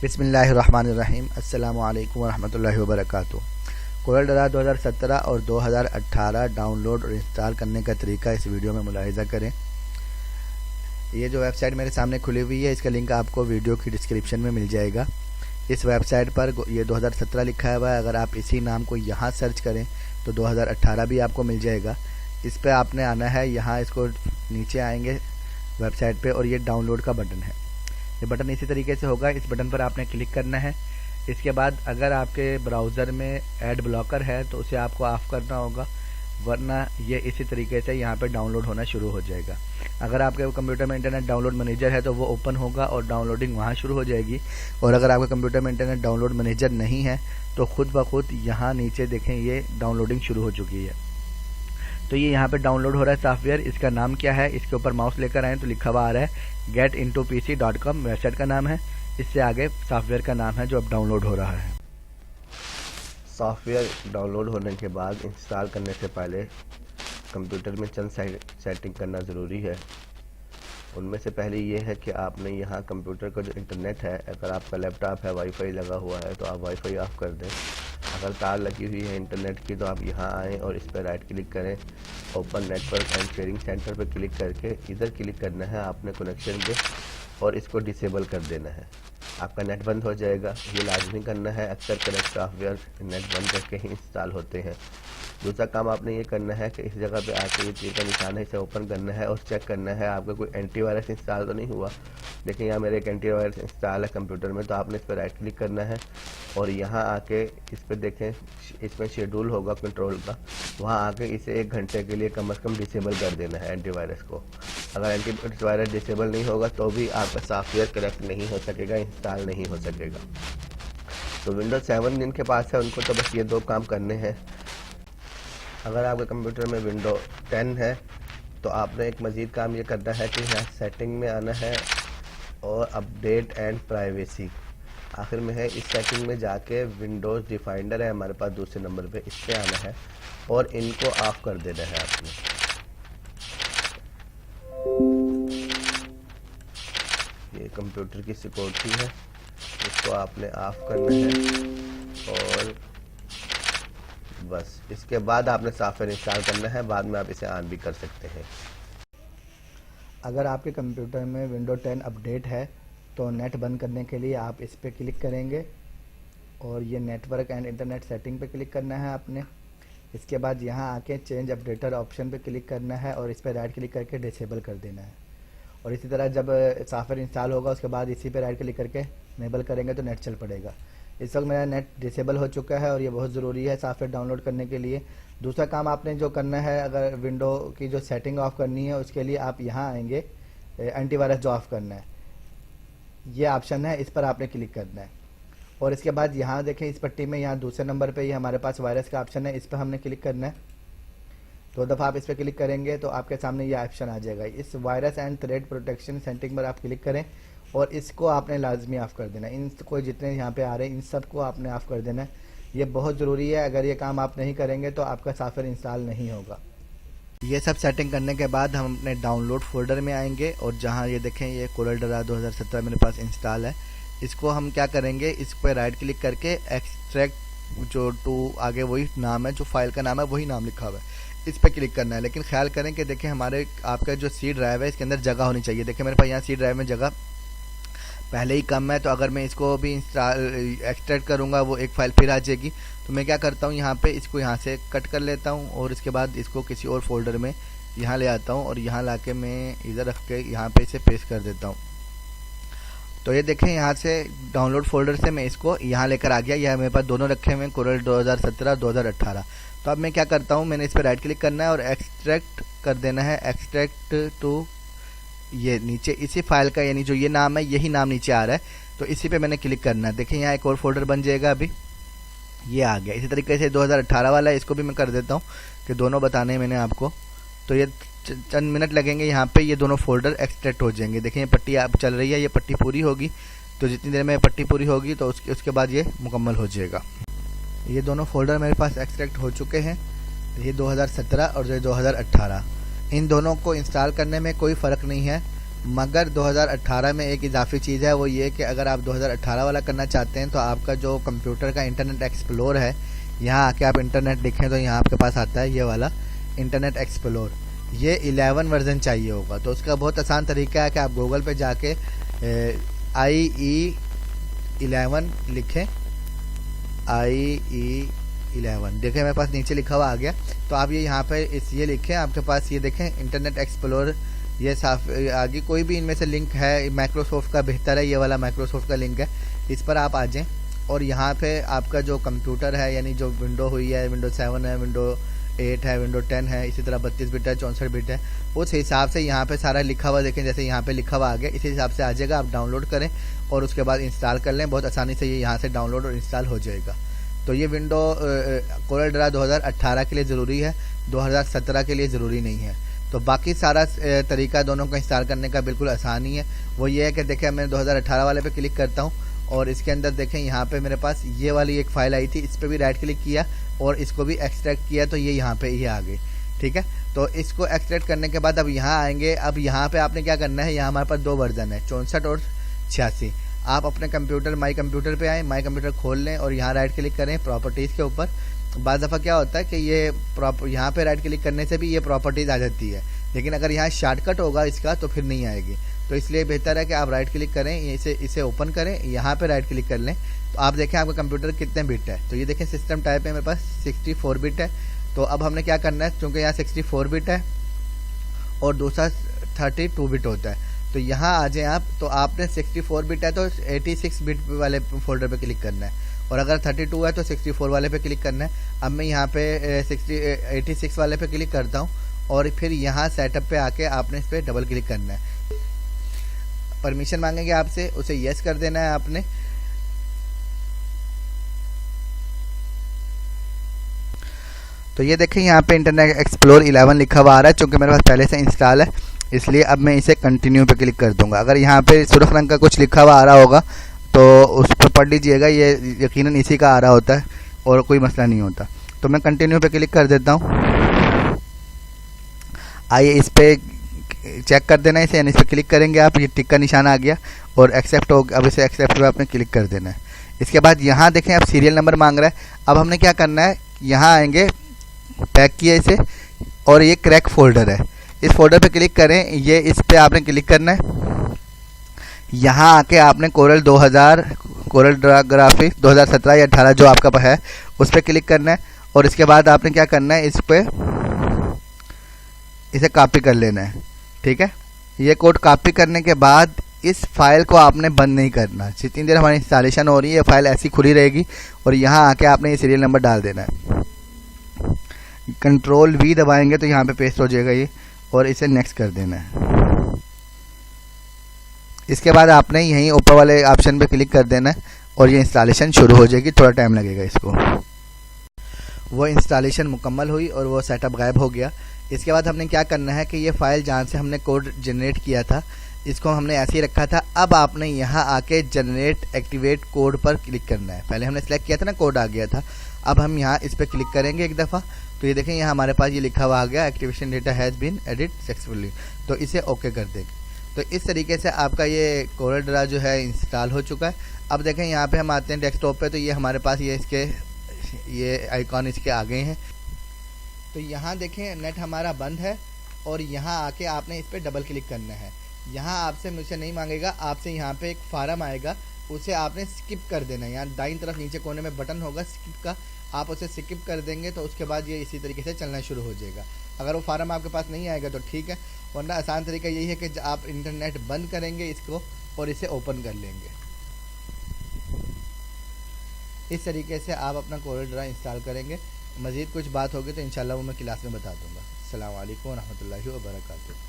बिस्मिल्लाहिर्रहमानिर्रहीम। अस्सलामु अलैकुम वरहमतुल्लाहि वबरकातुहू। कोरलड्रा 2017 और 2018 डाउनलोड और इंस्टॉल करने का तरीका इस वीडियो में मुलाहिज़ा करें। ये जो वेबसाइट मेरे सामने खुली हुई है, इसका लिंक आपको वीडियो की डिस्क्रिप्शन में मिल जाएगा। इस वेबसाइट पर ये 2017 लिखा हुआ है। अगर आप इसी नाम को यहाँ सर्च करें तो 2018 भी आपको मिल जाएगा। इस पर आपने आना है, यहाँ इसको नीचे आएंगे वेबसाइट पे और ये डाउनलोड का बटन है। ये बटन इसी तरीके से होगा, इस बटन पर आपने क्लिक करना है। इसके बाद अगर आपके ब्राउज़र में एड ब्लॉकर है तो उसे आपको ऑफ़ करना होगा, वरना ये इसी तरीके से यहाँ पे डाउनलोड होना शुरू हो जाएगा। अगर आपके कंप्यूटर में इंटरनेट डाउनलोड मैनेजर है तो वो ओपन होगा और डाउनलोडिंग वहाँ शुरू हो जाएगी। और अगर आपके कंप्यूटर में इंटरनेट डाउनलोड मैनेजर नहीं है तो खुद ब खुद यहाँ नीचे देखें ये डाउनलोडिंग शुरू हो चुकी है। तो ये यहाँ पे डाउनलोड हो रहा है सॉफ्टवेयर। इसका नाम क्या है, इसके ऊपर माउस लेकर आए तो लिखा हुआ आ रहा है getintopc.com वेबसाइट का नाम है। इससे आगे सॉफ्टवेयर का नाम है जो अब डाउनलोड हो रहा है। सॉफ्टवेयर डाउनलोड होने के बाद इंस्टॉल करने से पहले कंप्यूटर में चंद सेटिंग करना ज़रूरी है। उनमें से पहली ये है कि आपने यहाँ कंप्यूटर का जो इंटरनेट है, अगर आपका लैपटॉप है वाईफाई लगा हुआ है तो आप वाईफाई ऑफ कर दें। अगर तार लगी हुई है इंटरनेट की तो आप यहाँ आएँ और इस पर राइट क्लिक करें, open network and sharing centre पर क्लिक करके इधर क्लिक करना है आपने कनेक्शन पे और इसको डिसेबल कर देना है। आपका नेट बंद हो जाएगा, ये लाजमी करना है। अक्सर कनेक्ट सॉफ्टवेयर नेट बंद करके ही इंस्टॉल होते हैं। दूसरा काम आपने ये करना है कि इस जगह पे आके ये तीर का निशान है, इसे ओपन करना है और चेक करना है आपका कोई एंटीवायरस इंस्टॉल तो नहीं हुआ। देखिए यहाँ मेरे एक एंटीवायरस इंस्टॉल है कंप्यूटर में, तो आपने इस पर राइट क्लिक करना है और यहाँ आके इस पर देखें, इसमें शेड्यूल होगा कंट्रोल का, वहाँ आके इसे 1 घंटे के लिए कम से कम डिसेबल कर देना है एंटीवायरस को। अगर एंटीवायरस डिसेबल नहीं होगा तो भी आपका सॉफ्टवेयर कनेक्ट नहीं हो सकेगा, इंस्टॉल नहीं हो सकेगा। तो विंडोज 7 जिनके पास है उनको तो बस ये 2 काम करने हैं। अगर आपके कंप्यूटर में विंडो 10 है तो आपने एक मज़ीद काम ये करना है कि यहाँ सेटिंग में आना है और अपडेट एंड प्राइवेसी आखिर में है। इस सेटिंग में जाके विंडोज़ डिफाइंडर है हमारे पास दूसरे नंबर पे, इस पर आना है और इनको ऑफ कर देना है आपने। ये कंप्यूटर की सिक्योरिटी है, इसको आपने ऑफ करना है और बस इसके बाद आपने सॉफ्टवेयर इंस्टॉल करना है। बाद में आप इसे ऑन भी कर सकते हैं। अगर आपके कंप्यूटर में विंडो 10 अपडेट है तो नेट बंद करने के लिए आप इस पर क्लिक करेंगे और ये नेटवर्क एंड इंटरनेट सेटिंग पे क्लिक करना है आपने। इसके बाद यहाँ आके चेंज अपडेटर ऑप्शन पे क्लिक करना है और इस पर राइट क्लिक करके डिसेबल कर देना है। और इसी तरह जब सॉफ्टवेयर इंस्टॉल होगा उसके बाद इसी पे राइट क्लिक करके इनेबल करेंगे तो नेट चल पड़ेगा। इस वक्त मेरा नेट डिसेबल हो चुका है और ये बहुत ज़रूरी है सॉफ्टवेयर डाउनलोड करने के लिए। दूसरा काम आपने जो करना है, अगर विंडो की जो सेटिंग ऑफ़ करनी है उसके लिए आप यहाँ आएंगे, एंटीवायरस जो ऑफ़ करना है ये ऑप्शन है, इस पर आपने क्लिक करना है। और इसके बाद यहाँ देखें इस पट्टी में यहाँ दूसरे नंबर पे ये हमारे पास वायरस का ऑप्शन है, इस पर हमने क्लिक करना है। 2 दफ़ा आप इस पर क्लिक करेंगे तो आपके सामने ये ऑप्शन आ जाएगा। इस virus and thread protection setting पर आप क्लिक करें और इसको आपने लाजमी ऑफ़ कर देना है। इन कोई जितने यहाँ पे आ रहे हैं इन सब को आपने ऑफ़ कर देना है, ये बहुत ज़रूरी है। अगर ये काम आप नहीं करेंगे तो आपका सॉफ्टवेयर इंस्टॉल नहीं होगा। ये सब सेटिंग करने के बाद हम अपने डाउनलोड फोल्डर में आएंगे और जहाँ ये देखें ये कोरलड्रा 2017 मेरे पास इंस्टॉल है, इसको हम क्या करेंगे, इस पर राइट क्लिक करके एक्सट्रैक्ट जो टू आगे वही नाम है, जो फाइल का नाम है वही नाम लिखा हुआ है, इस पर क्लिक करना है। लेकिन ख्याल करें कि देखें हमारे आपका जो सी ड्राइव है इसके अंदर जगह होनी चाहिए। देखिए मेरे पास यहाँ सी ड्राइव में जगह पहले ही कम है, तो अगर मैं इसको भी एक्सट्रैक्ट करूँगा वो एक फ़ाइल फिर आ जाएगी। तो मैं क्या करता हूँ, यहाँ पे इसको यहाँ से कट कर लेता हूँ और इसके बाद इसको किसी और फोल्डर में यहाँ ले आता हूँ और यहाँ लाके मैं इधर रख के यहाँ पे इसे पेस्ट कर देता हूँ। तो ये देखें यहाँ से डाउनलोड फोल्डर से मैं इसको यहाँ लेकर आ गया। यह मेरे पास दोनों रखे हुए हैं, कोरल 2017 2018। तो अब मैं क्या करता हूँ, मैंने इस पर राइट क्लिक करना है और एक्सट्रैक्ट कर देना है, एक्सट्रैक्ट टू ये नीचे इसी फाइल का, यानी जो ये नाम है यही नाम नीचे आ रहा है, तो इसी पे मैंने क्लिक करना है। देखिए यहाँ एक और फोल्डर बन जाएगा, अभी ये आ गया। इसी तरीके से 2018 वाला है, इसको भी मैं कर देता हूँ कि दोनों बताने हैं मैंने आपको। तो ये चंद मिनट लगेंगे, यहाँ पे ये दोनों फोल्डर एक्सट्रैक्ट हो जाएंगे। देखिए ये पट्टी आप चल रही है, ये पट्टी पूरी होगी तो जितनी देर में पट्टी पूरी होगी तो उसके बाद ये मुकम्मल हो जाएगा। ये दोनों फोल्डर मेरे पास एक्सट्रैक्ट हो चुके हैं, ये 2017 और ये 2018। इन दोनों को इंस्टॉल करने में कोई फ़र्क नहीं है। मगर 2018 में एक इजाफी चीज़ है, वो ये कि अगर आप 2018 वाला करना चाहते हैं तो आपका जो कंप्यूटर का इंटरनेट एक्सप्लोर है, यहाँ आके आप इंटरनेट लिखें तो यहाँ आपके पास आता है ये वाला इंटरनेट एक्सप्लोर। ये 11 वर्जन चाहिए होगा। तो उसका बहुत आसान तरीका है कि आप गूगल पे जाके IE11 लिखें, IE11 देखें मेरे पास नीचे लिखा हुआ आ गया। तो आप ये यहाँ पे ये लिखें, आपके पास ये देखें इंटरनेट एक्सप्लोर, ये साफ आगे कोई भी इनमें से लिंक है, माइक्रोसॉफ्ट का बेहतर है, ये वाला माइक्रोसॉफ्ट का लिंक है, इस पर आप आ जाएं और यहाँ पे आपका जो कंप्यूटर है, यानी जो विंडो हुई है, विंडो 7 है, विंडो 8 है, विंडो 10 है, इसी तरह 32 बिट है, 64 बिट है, उस हिसाब से यहाँ पे सारा लिखा हुआ देखें, जैसे यहाँ पे लिखा हुआ आ गया, इसी हिसाब से आ जाएगा। आप डाउनलोड करें और उसके बाद इंस्टॉल कर लें, बहुत आसानी से ये यहाँ से डाउनलोड और इंस्टॉल हो जाएगा। तो ये विंडो कोरल ड्रा 2018 के लिए ज़रूरी है, 2017 के लिए ज़रूरी नहीं है। तो बाकी सारा तरीका दोनों को इंस्टॉल करने का बिल्कुल आसान ही है। वो ये है कि देखें मैं 2018 वाले पे क्लिक करता हूँ और इसके अंदर देखें यहाँ पे मेरे पास ये वाली एक फ़ाइल आई थी, इस पर भी राइट क्लिक किया और इसको भी एक्सट्रैक्ट किया, तो ये यहाँ पे ये आ गई। ठीक है, तो इसको एक्सट्रैक्ट करने के बाद अब यहाँ आएंगे। अब यहाँ पे आपने क्या करना है, यहाँ हमारे पास 2 वर्जन है, 64 और 86। आप अपने कंप्यूटर माई कंप्यूटर पे आएँ, माई कंप्यूटर खोल लें और यहाँ राइट क्लिक करें प्रॉपर्टीज़ के ऊपर। बाज़ दफ़ा क्या होता है कि ये यहाँ पे राइट क्लिक करने से भी ये प्रॉपर्टीज़ आ जाती है, लेकिन अगर यहाँ शॉर्टकट होगा इसका तो फिर नहीं आएगी। तो इसलिए बेहतर है कि आप राइट क्लिक करें, इसे ओपन करें, यहाँ पे राइट क्लिक कर लें। तो आप देखें आपका कंप्यूटर कितने बिट है, तो ये देखें सिस्टम टाइप में मेरे पास 64 बिट है। तो अब हमने क्या करना है, क्योंकि यहाँ 64 बिट है और दूसरा 32 बिट होता है, तो यहाँ आ जाएँ आप। तो आपने 64 बिट है तो 86 बिट वाले फोल्डर पे क्लिक करना है, और अगर 32 है तो 64 वाले पे क्लिक करना है। अब मैं यहाँ पे 86 वाले पे क्लिक करता हूँ और फिर यहाँ सेटअप पे आके आपने इस पर डबल क्लिक करना है। परमिशन मांगेंगे आपसे, उसे यस कर देना है आपने। तो ये देखें यहाँ पे इंटरनेट एक्सप्लोर 11 लिखा हुआ आ रहा है, चूँकि मेरे पास पहले से इंस्टॉल है इसलिए अब मैं इसे कंटिन्यू पे क्लिक कर दूंगा। अगर यहाँ पे सुर्ख रंग का कुछ लिखा हुआ आ रहा होगा तो उस पर पढ़ लीजिएगा, ये यकीनन इसी का आ रहा होता है और कोई मसला नहीं होता। तो मैं कंटिन्यू पे क्लिक कर देता हूँ। आइए इस पर चेक कर देना इसे, यानी इस पर क्लिक करेंगे आप, ये टिक का निशान आ गया और एक्सेप्ट हो। अब इसे एक्सेप्ट पे आपने क्लिक कर देना है। इसके बाद यहाँ देखें अब सीरियल नंबर मांग रहा है। अब हमने क्या करना है, यहाँ आएंगे, पैक किया इसे और ये क्रैक फोल्डर है, इस फोल्डर पे क्लिक करें, ये इस पे आपने क्लिक करना है। यहाँ आके आपने कोरल ड्रा ग्राफिक 2017 या 18 जो आपका है उस पर क्लिक करना है और इसके बाद आपने क्या करना है, इसे कॉपी कर लेना है। ठीक है, ये कोड कॉपी करने के बाद इस फाइल को आपने बंद नहीं करना, जितनी देर हमारी इंस्टॉलेशन हो रही है ये फाइल ऐसी खुली रहेगी और यहाँ आके आपने ये सीरियल नंबर डाल देना है। कंट्रोल V दबाएंगे तो यहाँ पे पेस्ट हो जाएगा ये, और इसे नेक्स्ट कर देना है। इसके बाद आपने यहीं ऊपर वाले ऑप्शन पे क्लिक कर देना है और ये इंस्टॉलेशन शुरू हो जाएगी, थोड़ा टाइम लगेगा इसको। वो इंस्टॉलेशन मुकम्मल हुई और वो सेटअप गायब हो गया। इसके बाद हमने क्या करना है कि ये फ़ाइल जहाँ से हमने कोड जनरेट किया था इसको हमने ऐसे ही रखा था। अब आपने यहाँ आके जनरेट एक्टिवेट कोड पर क्लिक करना है। पहले हमने सेलेक्ट किया था ना, कोड आ गया था। अब हम यहाँ इस पर क्लिक करेंगे एक दफ़ा, तो ये देखें यहाँ हमारे पास ये लिखा हुआ आ गया, activation data has been edit successfully. तो इसे ओके कर देंगे। तो इस तरीके से आपका ये कोरल ड्रा जो है इंस्टॉल हो चुका है। अब देखें यहाँ पे हम आते हैं डेस्कटॉप पे, तो ये हमारे पास ये आइकॉन इसके आ गए हैं। तो यहाँ देखें नेट हमारा बंद है और यहाँ आके आपने इस पर डबल क्लिक करना है। यहाँ आपसे मुझसे नहीं मांगेगा, आपसे यहाँ पे एक फार्म आएगा, उसे आपने स्किप कर देना है। यहाँ दाईं तरफ नीचे कोने में बटन होगा स्किप का, आप उसे स्किप कर देंगे तो उसके बाद ये इसी तरीके से चलना शुरू हो जाएगा। अगर वो फार्म आपके पास नहीं आएगा तो ठीक है, वरना आसान तरीका यही है कि आप इंटरनेट बंद करेंगे इसको और इसे ओपन कर लेंगे। इस तरीके से आप अपना कोरल ड्रा इंस्टॉल करेंगे। मज़ीद कुछ बात होगी तो इंशाल्लाह वो मैं क्लास में बता दूंगा। अस्सलाम वालेकुम व रहमतुल्लाहि व बरकातुहू।